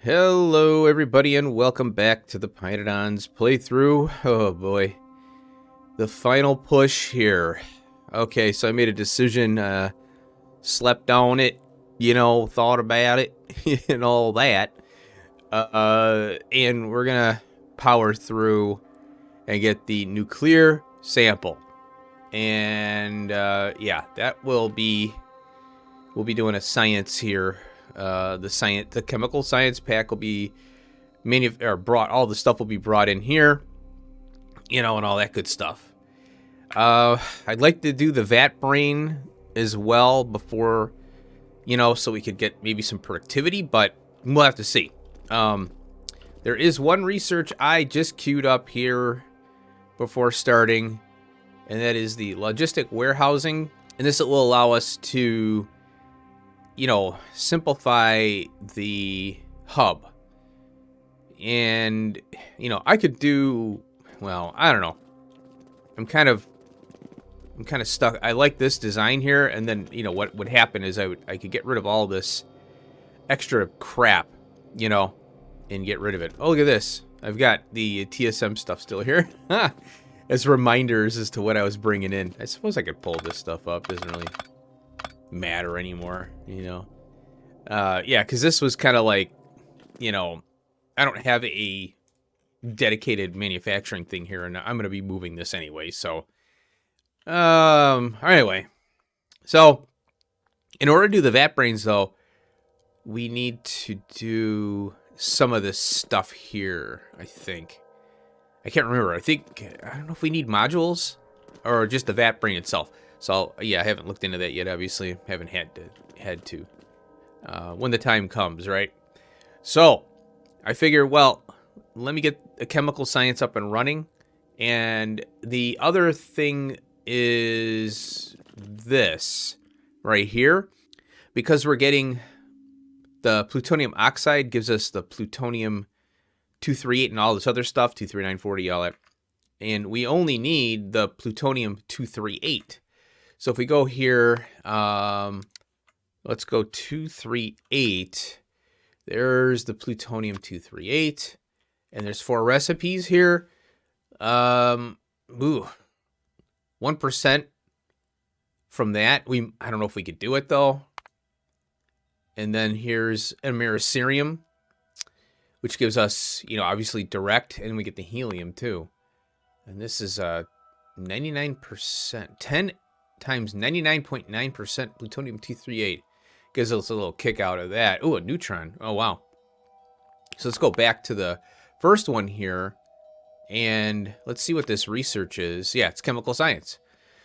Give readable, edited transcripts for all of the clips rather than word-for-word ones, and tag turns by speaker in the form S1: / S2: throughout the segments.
S1: Hello everybody and welcome back to the pYanodons playthrough. Oh boy. The final push here. Okay, so I made a decision, slept on it, thought about it, and all that. And we're gonna power through and get the nuclear sample. And yeah, we'll be doing a science here. The chemical science pack will be all the stuff will be brought in here, and all that good stuff. I'd like to do the vat brain as well before, so we could get maybe some productivity, but we'll have to see. There is one research I just queued up here before starting, and that is the logistic warehousing, and this will allow us to simplify the hub. And, I could do, well, I don't know. I'm kind of stuck. I like this design here. And then, what would happen is I could get rid of all this extra crap, and get rid of it. Oh, look at this. I've got the TSM stuff still here. As reminders as to what I was bringing in. I suppose I could pull this stuff up. Doesn't really matter anymore, yeah, because this was kind of like, I don't have a dedicated manufacturing thing here, and I'm going to be moving this anyway, so anyway, so in order to do the vat brains, though, we need to do some of this stuff here. I can't remember. I don't know if we need modules or just the vat brain itself. So, yeah, I haven't looked into that yet, obviously. Haven't had to. When the time comes, right? So, I figure, well, let me get the chemical science up and running. And the other thing is this right here. Because we're getting the plutonium oxide gives us the plutonium 238 and all this other stuff, 23940, all that. And we only need the plutonium 238. So if we go here, let's go 238. There's the plutonium 238, and there's 4 recipes here. 1% from that. I don't know if we could do it though. And then here's americerium, which gives us, obviously direct, and we get the helium too. And this is 99%, 10 times 99.9% plutonium 238 gives us a little kick out of that. Oh, a neutron. Oh, wow. So let's go back to the first one here, and let's see what this research is. Yeah, it's chemical science.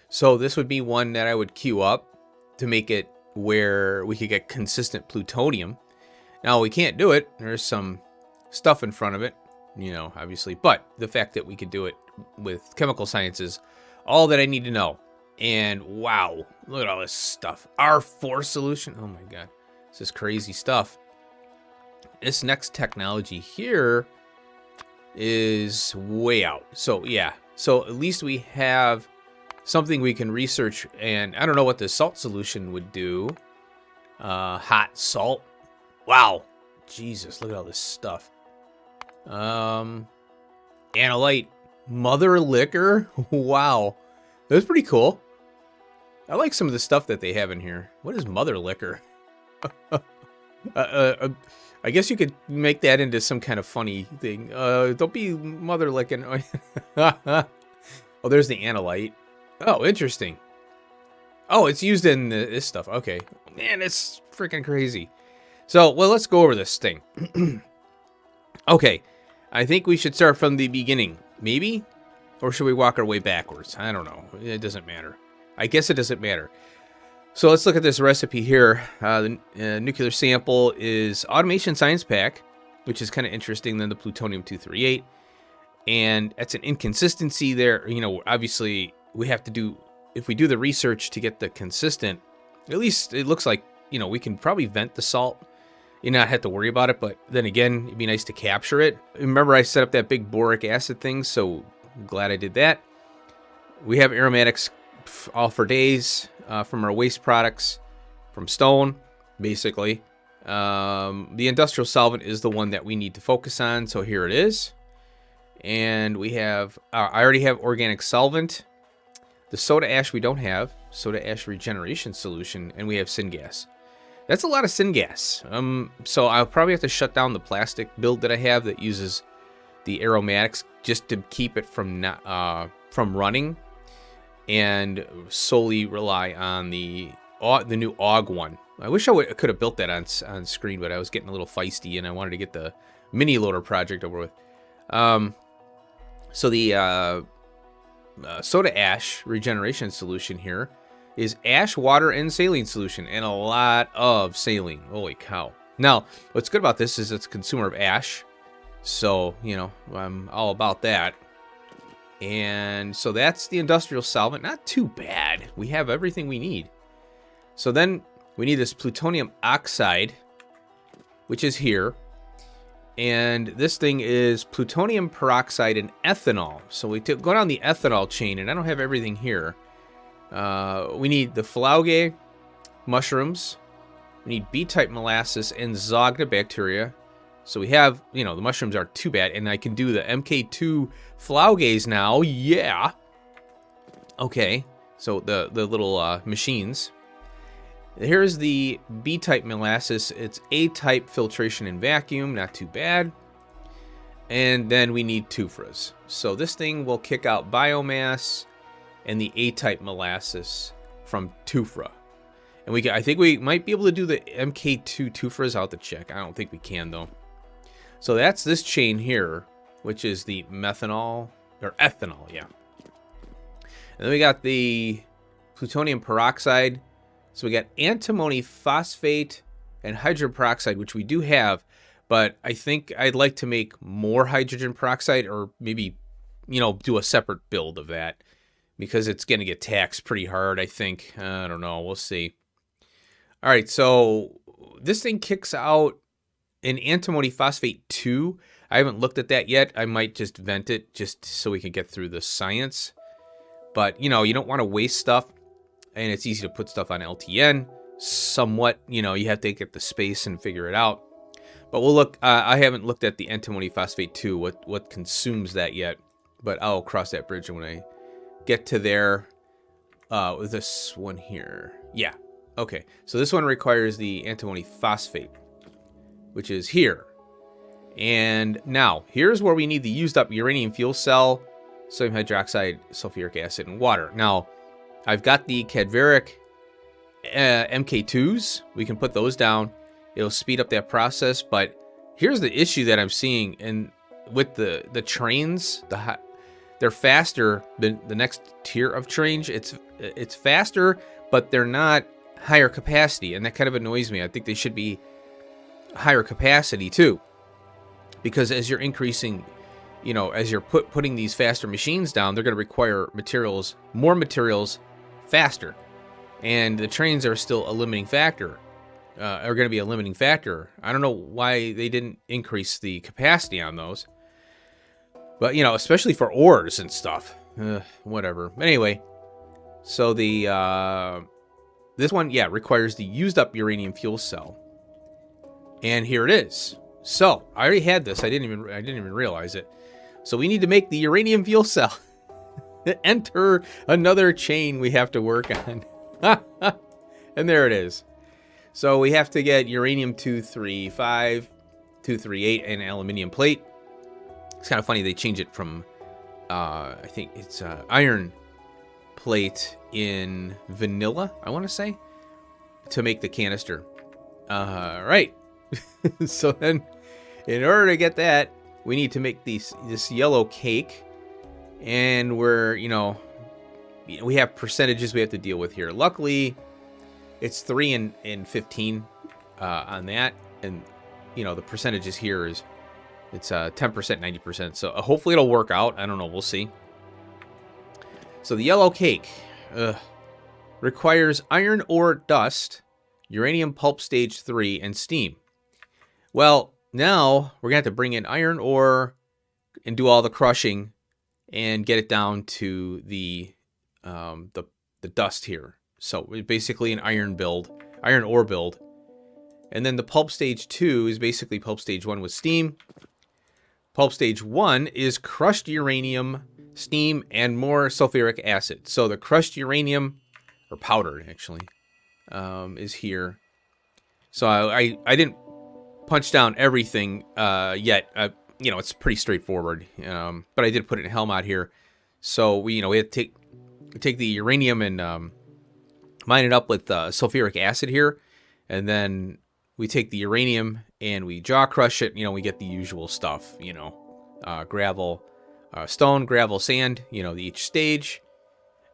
S1: So this would be one that I would queue up to make it where we could get consistent plutonium. Now, we can't do it. There's some stuff in front of it, obviously. But the fact that we could do it with chemical science is all that I need to know. And wow, look at all this stuff. R4 solution. Oh my God, this is crazy stuff. This next technology here is way out. So yeah, so at least we have something we can research. And I don't know what the salt solution would do. Hot salt. Wow, Jesus, look at all this stuff. Analyte mother liquor. Wow, that's pretty cool. I like some of the stuff that they have in here. What is mother liquor? I guess you could make that into some kind of funny thing. Don't be mother licking. Oh, there's the analyte. Oh, interesting. Oh, it's used in this stuff. Okay. Man, it's freaking crazy. So, well, let's go over this thing. Okay. I think we should start from the beginning. Maybe? Or should we walk our way backwards? I don't know. It doesn't matter. I guess it doesn't matter. So let's look at this recipe here. The nuclear sample is automation science pack, which is kind of interesting than the plutonium 238. And that's an inconsistency there. Obviously we have to do, if we do the research to get the consistent, at least it looks like, we can probably vent the salt. Not have to worry about it, but then again, it'd be nice to capture it. Remember I set up that big boric acid thing, so I'm glad I did that. We have aromatics all for days from our waste products from stone, basically. The industrial solvent is the one that we need to focus on, so here it is. And we have, I already have organic solvent. The soda ash we don't have, soda ash regeneration solution, and we have syngas. That's a lot of syngas. So I'll probably have to shut down the plastic build that I have that uses the aromatics just to keep it from running, and solely rely on the new AUG one. I wish I could have built that on screen, but I was getting a little feisty and I wanted to get the mini loader project over with. So the soda ash regeneration solution here is ash, water, and saline solution, and a lot of saline. Holy cow. Now, what's good about this is it's a consumer of ash, so, you know, I'm all about that. And so that's the industrial solvent. Not too bad. We have everything we need. So then we need this plutonium oxide, which is here. And this thing is plutonium peroxide and ethanol. So we go down the ethanol chain, and I don't have everything here. We need the Flauge mushrooms. We need B-type molasses and Zogna bacteria. So we have, you know, the mushrooms aren't too bad, and I can do the MK2 Flauges now. Yeah. Okay. So the little machines. Here's the B-type molasses. It's A-type filtration and vacuum. Not too bad. And then we need tufras. So this thing will kick out biomass and the A-type molasses from tufra. And I think we might be able to do the MK2 tufras. I'll have to check. I don't think we can, though. So that's this chain here, which is the methanol, or ethanol, yeah. And then we got the plutonium peroxide. So we got antimony phosphate and hydrogen peroxide, which we do have, but I think I'd like to make more hydrogen peroxide, or maybe, you know, do a separate build of that, because it's going to get taxed pretty hard, I think. I don't know. We'll see. All right, so this thing kicks out an antimony phosphate 2. I haven't looked at that yet. I might just vent it just so we can get through the science. But, you know, you don't want to waste stuff. And it's easy to put stuff on LTN. Somewhat, you know, you have to get the space and figure it out. But we'll look. I haven't looked at the antimony phosphate 2, what consumes that yet. But I'll cross that bridge when I get to there. With this one here. Yeah. Okay. So this one requires the antimony phosphate, which is here. And now, here's where we need the used up uranium fuel cell, sodium hydroxide, sulfuric acid, and water. Now, I've got the cadveric MK2s. We can put those down. It'll speed up that process. But here's the issue that I'm seeing, and with the trains, they're faster than the next tier of trains. It's faster, but they're not higher capacity, and that kind of annoys me. I think they should be higher capacity too, because as you're increasing, you know, as you're putting these faster machines down, they're going to require more materials faster, and the trains are still a limiting factor, are going to be a limiting factor. I don't know why they didn't increase the capacity on those, but, you know, especially for ores and stuff. Whatever. But anyway, so the this one, yeah, requires the used up uranium fuel cell, and here it is. So I already had this. I didn't even realize it. So we need to make the uranium fuel cell. Enter another chain we have to work on. And there it is. So we have to get uranium-235, 238, and aluminium plate. It's kind of funny they change it from, I think it's iron plate in vanilla, I want to say, to make the canister. Right. So then, in order to get that, we need to make this yellow cake. And we're, you know, we have percentages we have to deal with here. Luckily, it's 3 and 15 on that. And, you know, the percentages here is, it's 10%, 90%. So hopefully it'll work out. I don't know. We'll see. So the yellow cake requires iron ore dust, uranium pulp stage 3, and steam. Well, now we're going to have to bring in iron ore and do all the crushing and get it down to the dust here. So basically an iron ore build. And then the pulp stage 2 is basically pulp stage 1 with steam. Pulp stage 1 is crushed uranium, steam, and more sulfuric acid. So the crushed uranium, or powder actually, is here. So I didn't punch down everything yet. You know, it's pretty straightforward. But I did put it in hell mod here. So we had to take the uranium and mine it up with sulfuric acid here, and then we take the uranium and we jaw crush it. You know, we get the usual stuff. You know, gravel, stone, gravel, sand. You know, each stage,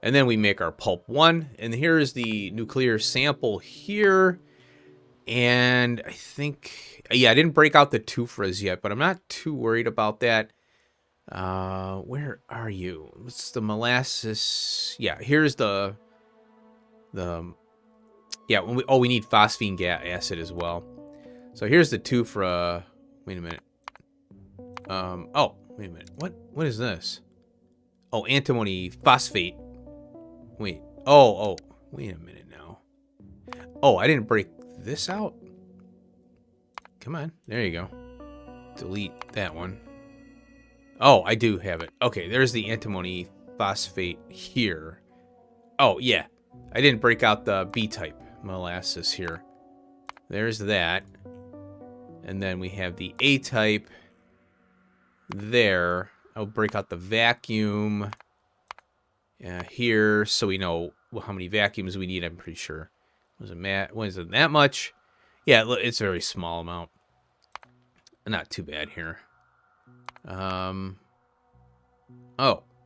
S1: and then we make our pulp 1. And here's the nuclear sample here. And I think, yeah, I didn't break out the tufras yet, but I'm not too worried about that. Where are you? What's the molasses? Yeah, here's the yeah, we need phosphine acid as well. So here's the tufra. Wait a minute. Oh, wait a minute. What is this? Oh, antimony phosphate. Wait. Oh, wait a minute now. Oh, I didn't break this out. Come on. There you go. Delete that one. Oh, I do have it. Okay, there's the antimony phosphate here. Oh, yeah. I didn't break out the B-type molasses here. There's that. And then we have the A-type there. I'll break out the vacuum here so we know how many vacuums we need, I'm pretty sure. Wasn't that much? Yeah, it's a very small amount. Not too bad here. Oh,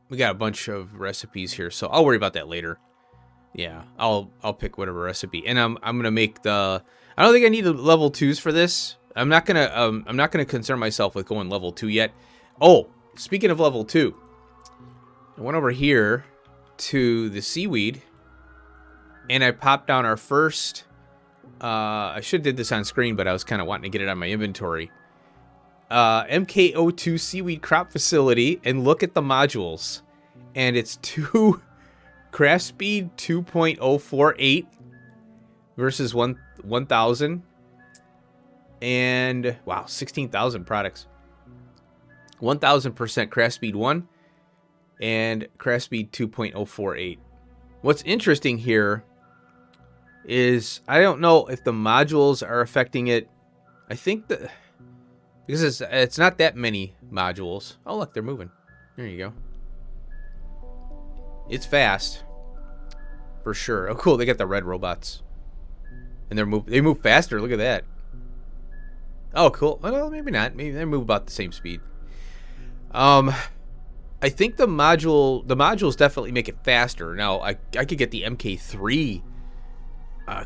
S1: we got a bunch of recipes here, so I'll worry about that later. Yeah, I'll pick whatever recipe, and I'm gonna make the. I don't think I need the level 2s for this. I'm not gonna concern myself with going level 2 yet. Oh, speaking of level 2, I went over here to the seaweed, and I popped down our first. I should have did this on screen, but I was kind of wanting to get it on my inventory. MK02 seaweed crop facility, and look at the modules, and it's craft speed 2.048 versus 1,000, and wow, 16,000 products. 1,000% craft speed 1 and craft speed 2.048. What's interesting here is I don't know if the modules are affecting it. I think that because it's not that many modules. Oh, look, they're moving. There you go. It's fast, for sure. Oh, cool. They got the red robots, and they move faster. Look at that. Oh, cool. Well, maybe not. Maybe they move about the same speed. I think the modules definitely make it faster. Now, I could get the MK3.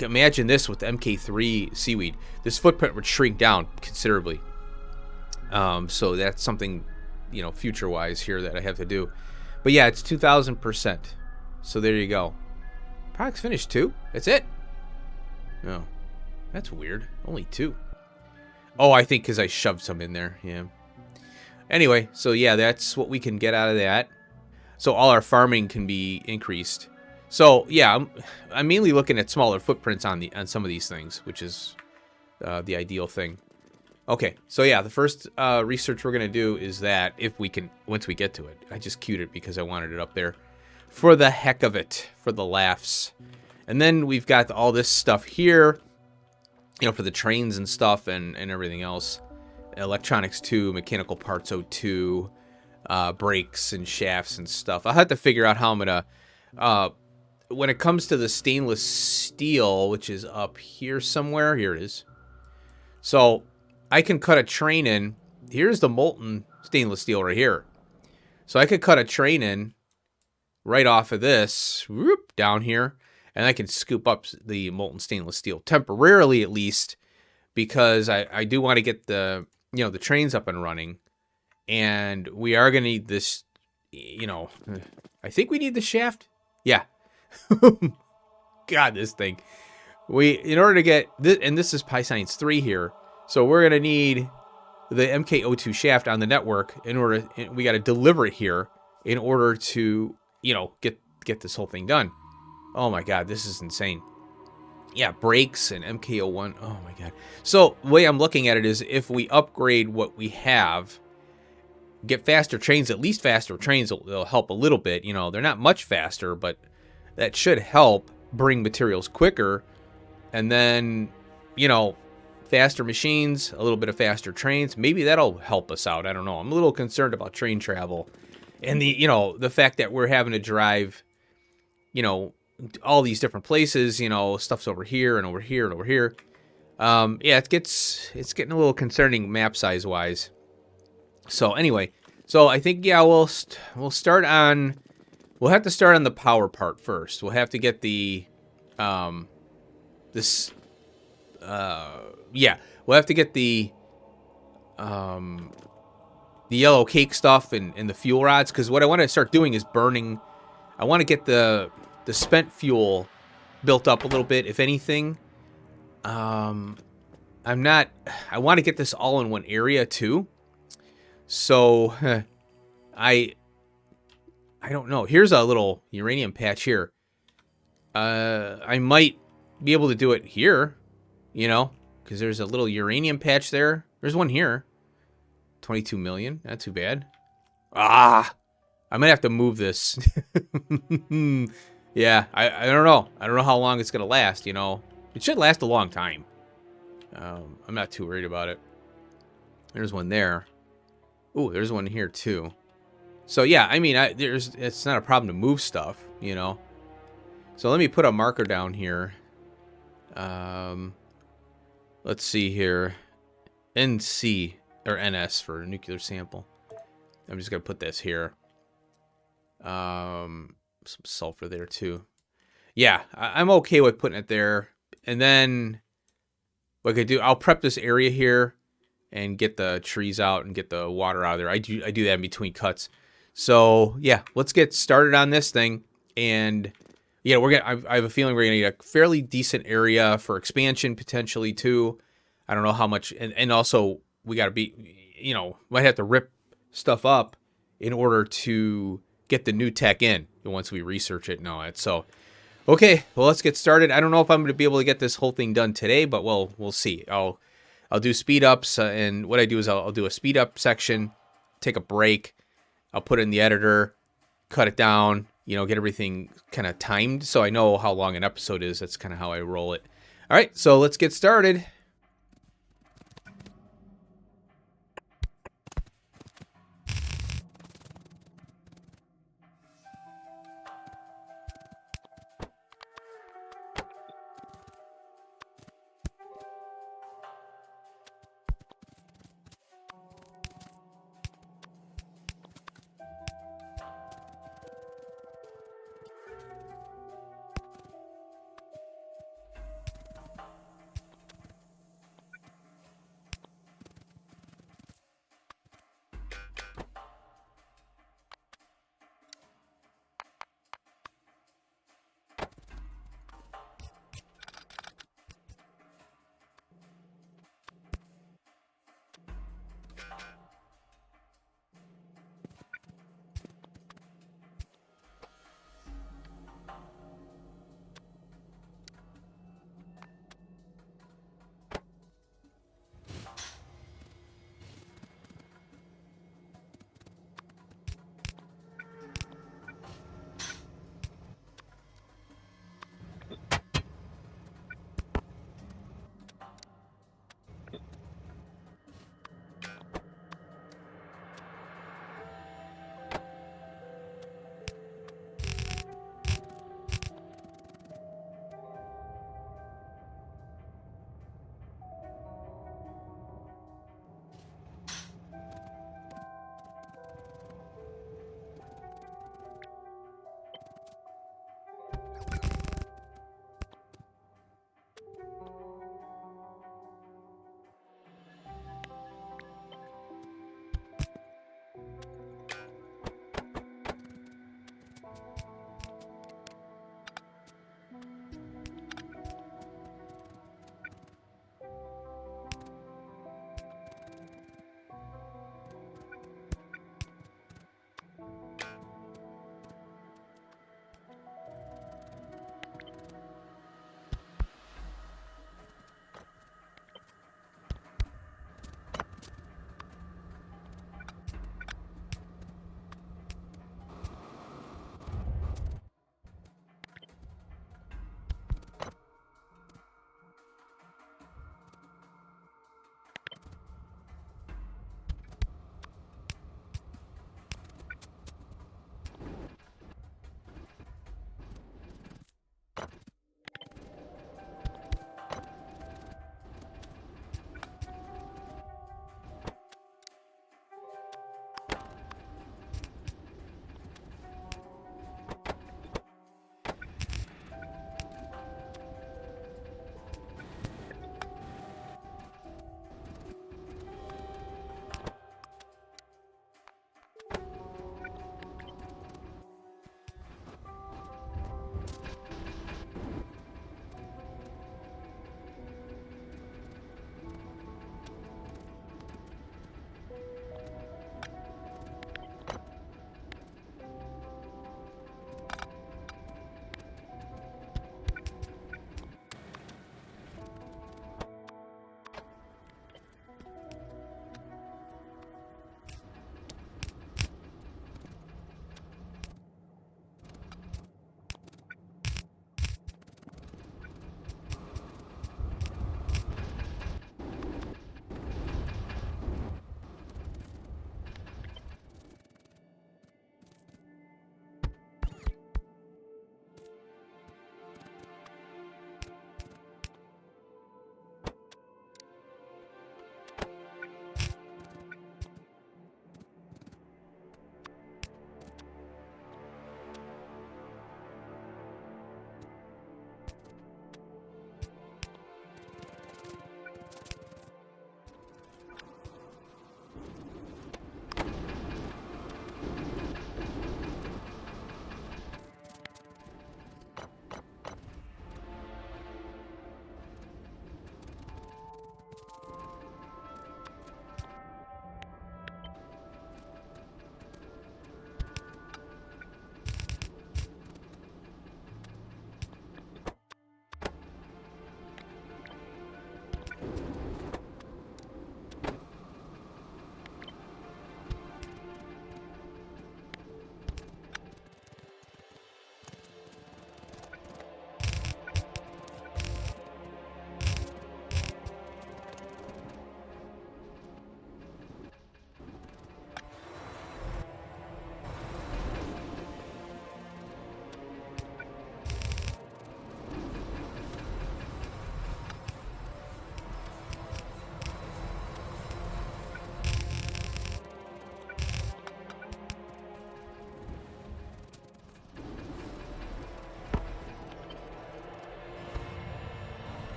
S1: Imagine this with the MK3 seaweed. This footprint would shrink down considerably. So that's something, you know, future-wise here that I have to do. But yeah, it's 2,000%. So there you go. Product's finished 2. That's it. Oh, that's weird. Only 2. Oh, I think because I shoved some in there. Yeah. Anyway, so yeah, that's what we can get out of that. So all our farming can be increased. So yeah, I'm mainly looking at smaller footprints on some of these things, which is the ideal thing. Okay, so yeah, the first research we're gonna do is that if we can, once we get to it. I just queued it because I wanted it up there for the heck of it, for the laughs. And then we've got all this stuff here, you know, for the trains and stuff and everything else. Electronics 2, mechanical parts 02, brakes and shafts and stuff. I'll have to figure out how I'm gonna. When it comes to the stainless steel, which is up here somewhere, here it is. So I can cut a train in. Here's the molten stainless steel right here. So I could cut a train in right off of this, whoop, down here, and I can scoop up the molten stainless steel temporarily, at least, because I do want to get the the trains up and running, and we are gonna need this. You know, I think we need the shaft. Yeah. God, this thing. In order to get this, and this is Pi Science 3 here, so we're gonna need the MK02 shaft on the network in order. We got to deliver it here in order to get this whole thing done. Oh my God, this is insane. Yeah, brakes and MKO1. Oh my god. So the way I'm looking at it is if we upgrade what we have, get faster trains, at least faster trains will help a little bit. You know, they're not much faster, but that should help bring materials quicker. And then, you know, faster machines, a little bit of faster trains. Maybe that'll help us out. I don't know. I'm a little concerned about train travel. And the fact that we're having to drive, all these different places, stuff's over here and over here and over here. Yeah, it's getting a little concerning map size wise. So anyway, I think we'll start on. We'll have to start on the power part first. We'll have to get the we'll have to get the yellow cake stuff and the fuel rods, because what I want to start doing is burning. I want to get the spent fuel built up a little bit, if anything. I want to get this all in one area too. So I don't know. Here's a little uranium patch here. I might be able to do it here, because there's a little uranium patch there. There's one here. 22 million. Not too bad. I might have to move this. Yeah, I don't know. I don't know how long it's going to last, It should last a long time. I'm not too worried about it. There's one there. Ooh, there's one here too. So yeah, I mean, it's not a problem to move stuff, So let me put a marker down here. Let's see here. NC or NS for nuclear sample. I'm just gonna put this here. Some sulfur there too. Yeah, I'm okay with putting it there. And then what I could do, I'll prep this area here and get the trees out and get the water out of there. I do that in between cuts. So yeah, let's get started on this thing. And yeah, I have a feeling we're gonna need a fairly decent area for expansion potentially too. I don't know how much, and also we gotta be, might have to rip stuff up in order to get the new tech in once we research it and all that. So okay, well, let's get started. I don't know if I'm going to be able to get this whole thing done today, but we'll see. I'll do speed ups, and what I do is I'll do a speed up section, take a break, I'll put it in the editor, cut it down, get everything kind of timed so I know how long an episode is. That's kind of how I roll it. All right, so let's get started.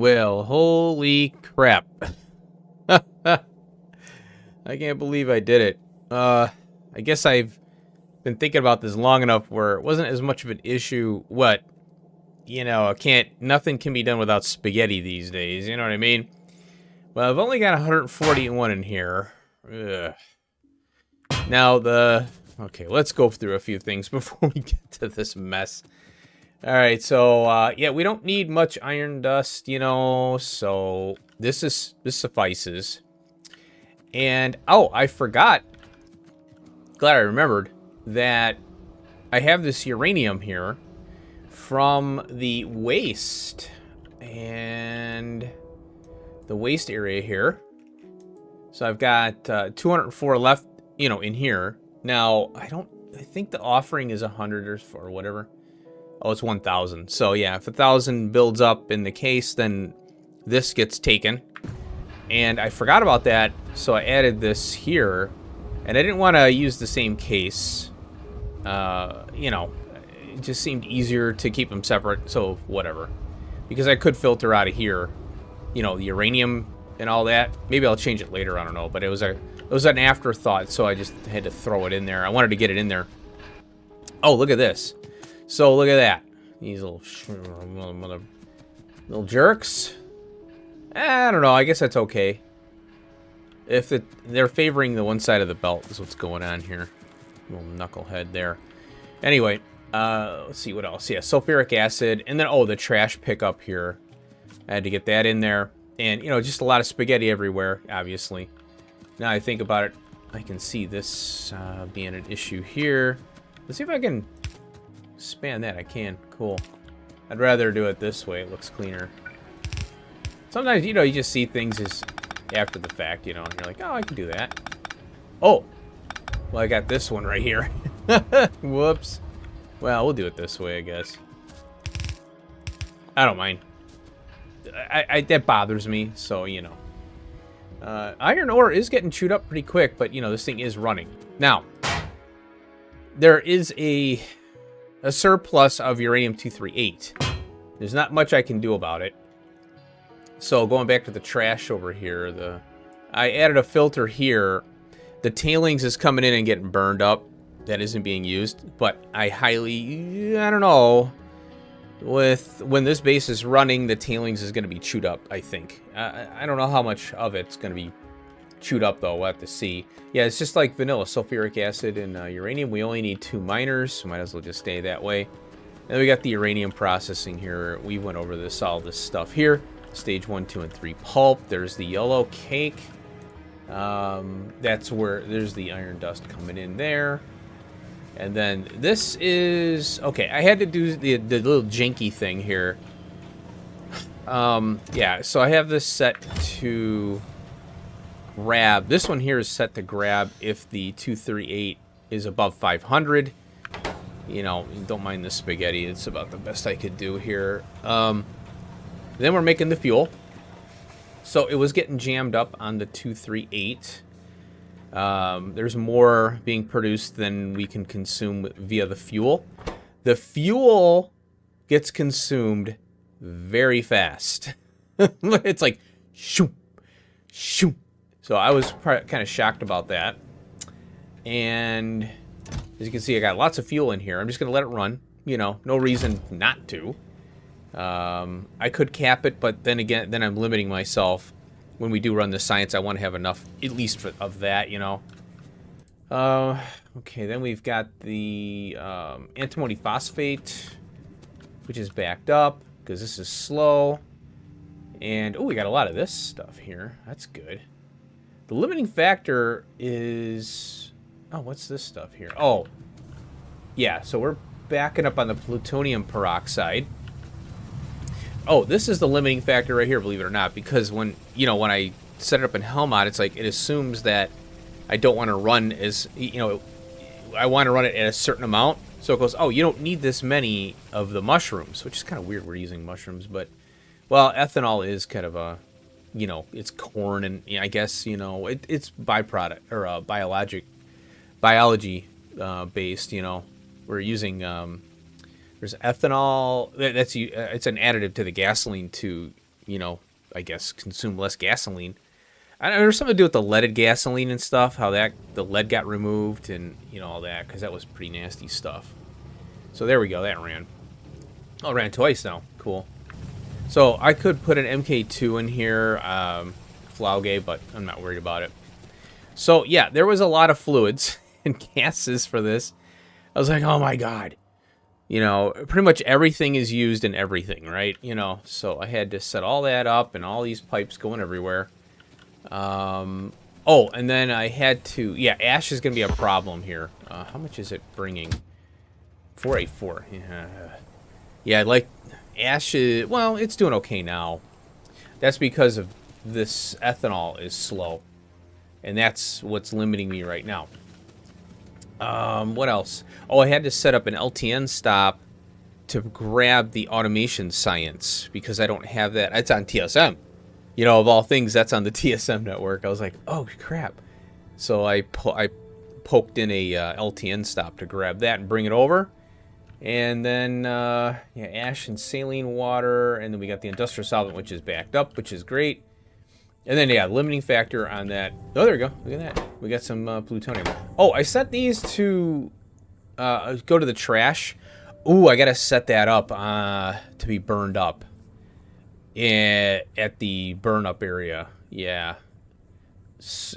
S1: Well, holy crap. I can't believe I did it. I guess I've been thinking about this long enough where it wasn't as much of an issue. What? You know, nothing can be done without spaghetti these days, you know what I mean? Well, I've only got 141 in here. Ugh. Now okay, let's go through a few things before we get to this mess. All right, so yeah, we don't need much iron dust, you know, so this suffices. And oh, I forgot. Glad I remembered that I have this uranium here from the waste and the waste area here. So I've got 204 left, you know, in here. Now, I think the offering is 100 or whatever. Oh, it's 1,000. So yeah, if 1,000 builds up in the case, then this gets taken. And I forgot about that, so I added this here. And I didn't want to use the same case. You know, it just seemed easier to keep them separate, so whatever. Because I could filter out of here, you know, the uranium and all that. Maybe I'll change it later, I don't know. But it was an afterthought, so I just had to throw it in there. I wanted to get it in there. Oh, look at this. So look at that. These little jerks. I don't know. I guess that's okay. If they're favoring the one side of the belt is what's going on here. Little knucklehead there. Anyway, let's see what else. Yeah, sulfuric acid. And then, oh, the trash pickup here. I had to get that in there. And, you know, just a lot of spaghetti everywhere, obviously. Now I think about it, I can see this being an issue here. Let's see if I can span that. I can. Cool. I'd rather do it this way. It looks cleaner. Sometimes, you know, you just see things as after the fact, you know, and you're like, oh, I can do that. Oh, well, I got this one right here. Whoops. Well, we'll do it this way, I guess. I don't mind. That bothers me, so, you know. Iron ore is getting chewed up pretty quick, but, you know, this thing is running. Now, there is a surplus of uranium-238. There's not much I can do about it. So going back to the trash over here, I added a filter here. The tailings is coming in and getting burned up. That isn't being used, but I don't know. When this base is running, the tailings is going to be chewed up, I think. I don't know how much of it's going to be chewed up, though. We'll have to see. Yeah, it's just like vanilla, sulfuric acid and uranium. We only need 2 miners, so might as well just stay that way. And then we got the uranium processing here. We went over all this stuff here. Stage 1, 2, and 3 pulp. There's the yellow cake. That's where there's the iron dust coming in there. And then this is okay. I had to do the little janky thing here. Yeah, so I have this set to grab. This one here is set to grab if the 238 is above 500. You know, don't mind the spaghetti. It's about the best I could do here. Then we're making the fuel. So it was getting jammed up on the 238. There's more being produced than we can consume via the fuel. The fuel gets consumed very fast. It's like, shoo, shoo. So I was kind of shocked about that. And as you can see, I got lots of fuel in here. I'm just going to let it run. You know, no reason not to. I could cap it, but then again, I'm limiting myself. When we do run the science, I want to have enough, at least of that, you know. Okay, then we've got the antimony phosphate, which is backed up, because this is slow. And, oh, we got a lot of this stuff here. That's good. The limiting factor is... Oh, what's this stuff here? Oh, yeah, so we're backing up on the plutonium peroxide. Oh, this is the limiting factor right here, believe it or not, because when I set it up in Helmod, it's like it assumes that I don't want to run as, you know, I want to run it at a certain amount. So it goes, oh, you don't need this many of the mushrooms, which is kind of weird we're using mushrooms, but, well, ethanol is kind of a, you know, it's corn, and I guess, you know, it's byproduct, or biology based, you know. We're using, there's ethanol, it's an additive to the gasoline to, you know, I guess consume less gasoline. I don't know, there's something to do with the leaded gasoline and stuff, how the lead got removed and, you know, all that, because that was pretty nasty stuff. So there we go, that ran. Oh, it ran twice now. Cool. So I could put an MK2 in here, Flauge, but I'm not worried about it. So yeah, there was a lot of fluids and gases for this. I was like, oh my god. You know, pretty much everything is used in everything, right? You know, so I had to set all that up and all these pipes going everywhere. Oh, and then I had to, yeah, ash is going to be a problem here. How much is it bringing? 484. Yeah, like ash is, well, it's doing okay now. That's because of this ethanol is slow. And that's what's limiting me right now. What else? Oh, I had to set up an LTN stop to grab the automation science because I don't have that. It's on TSM. You know, of all things, that's on the TSM network. I was like, oh, crap. So I poked in a LTN stop to grab that and bring it over. And then, yeah, ash and saline water. And then we got the industrial solvent, which is backed up, which is great. And then, yeah, limiting factor on that. Oh, there we go. Look at that. We got some plutonium. Oh, I set these to go to the trash. Ooh, I got to set that up to be burned up at the burn up area. Yeah.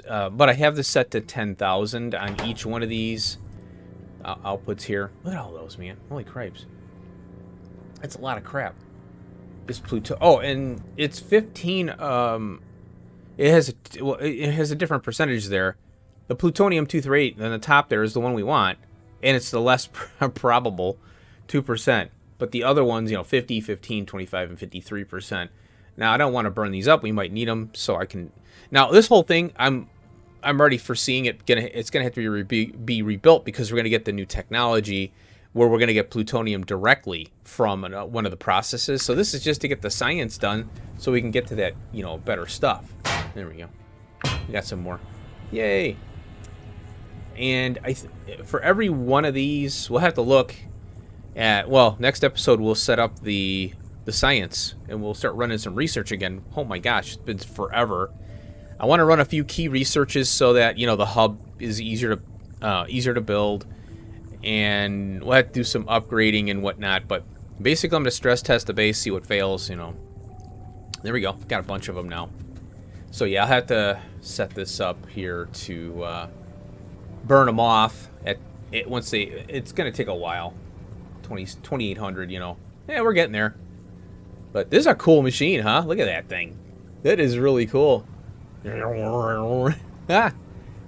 S1: But I have this set to 10,000 on each one of these outputs here. Look at all those, man. Holy cripes. That's a lot of crap. This plutonium. Oh, and it's 15... It has a different percentage there. The plutonium 238 on the top there is the one we want, and it's the less probable 2%. But the other ones, you know, 50, 15, 25, and 53%. Now I don't want to burn these up. We might need them, so I can. Now this whole thing, I'm already foreseeing it. It's gonna have to be rebuilt because we're gonna get the new technology where we're gonna get plutonium directly from one of the processes. So this is just to get the science done, so we can get to that, you know, better stuff. There we go. We got some more. Yay. And for every one of these, we'll have to look at, well, next episode we'll set up the science and we'll start running some research again. Oh my gosh, it's been forever. I want to run a few key researches so that, you know, the hub is easier to build, and we'll have to do some upgrading and whatnot. But basically I'm going to stress test the base, see what fails, you know. There we go. Got a bunch of them now. So yeah, I'll have to set this up here to burn them off. It's gonna take a while. 2800, you know. Yeah, we're getting there. But this is a cool machine, huh? Look at that thing. That is really cool. Ah,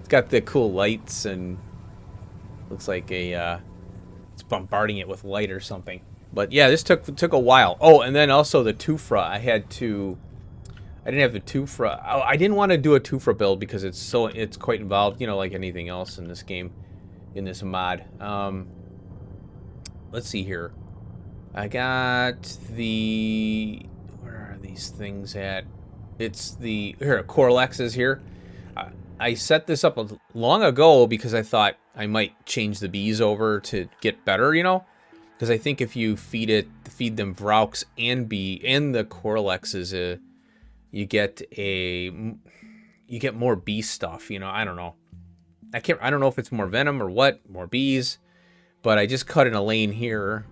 S1: it's got the cool lights and looks like it's bombarding it with light or something. But yeah, this took a while. Oh, and then also the Tufra. I didn't have the Tufra. I didn't want to do a Tufra build because it's quite involved, you know, like anything else in this game, in this mod. Let's see here. I got the, where are these things at? It's the, here, Corlex is here. I set this up long ago because I thought I might change the bees over to get better, you know? Because I think if you feed them Vraux and bee and the Corlexes, you get more bee stuff, you know. I don't know. I don't know if it's more venom or what, more bees, but I just cut in a lane here,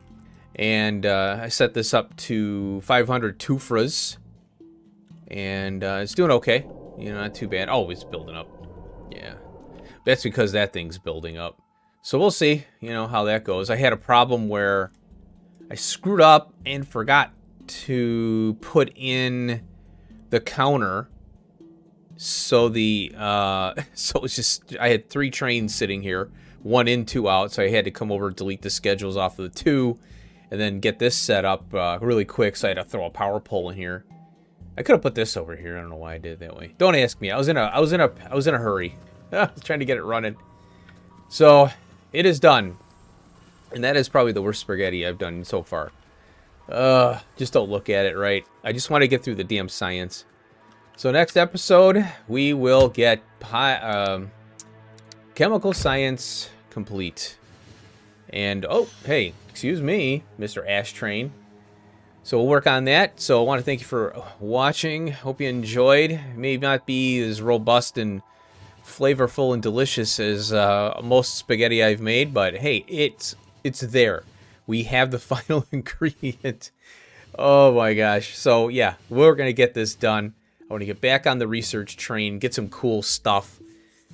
S1: and I set this up to 500 Tufras, and it's doing okay, you know, not too bad. Oh, it's building up. Yeah, that's because that thing's building up. So we'll see, you know, how that goes. I had a problem where I screwed up and forgot to put in the counter, so so it's just, I had 3 trains sitting here, 1 in, 2 out, so I had to come over, delete the schedules off of the 2, and then get this set up really quick. So I had to throw a power pole in here. I could have put this over here. I don't know why I did it that way. Don't ask me. I was in a hurry. I was trying to get it running. So it is done, and that is probably the worst spaghetti I've done so far. Just don't look at it right. I just want to get through the damn science. So next episode, we will get chemical science complete. And, oh, hey, excuse me, Mr. Ash Train. So we'll work on that. So I want to thank you for watching. Hope you enjoyed. It may not be as robust and flavorful and delicious as most spaghetti I've made, but hey, it's there. We have the final ingredient. Oh my gosh. So yeah, we're going to get this done. I want to get back on the research train, get some cool stuff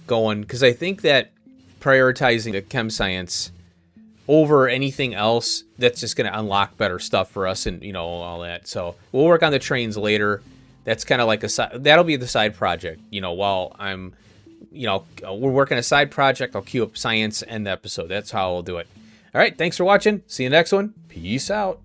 S1: going, because I think that prioritizing the chem science over anything else, that's just going to unlock better stuff for us and, you know, all that. So we'll work on the trains later. That's kind of like that'll be the side project, you know, while I'm, you know, we're working a side project. I'll queue up science and the episode. That's how I'll do it. All right. Thanks for watching. See you next one. Peace out.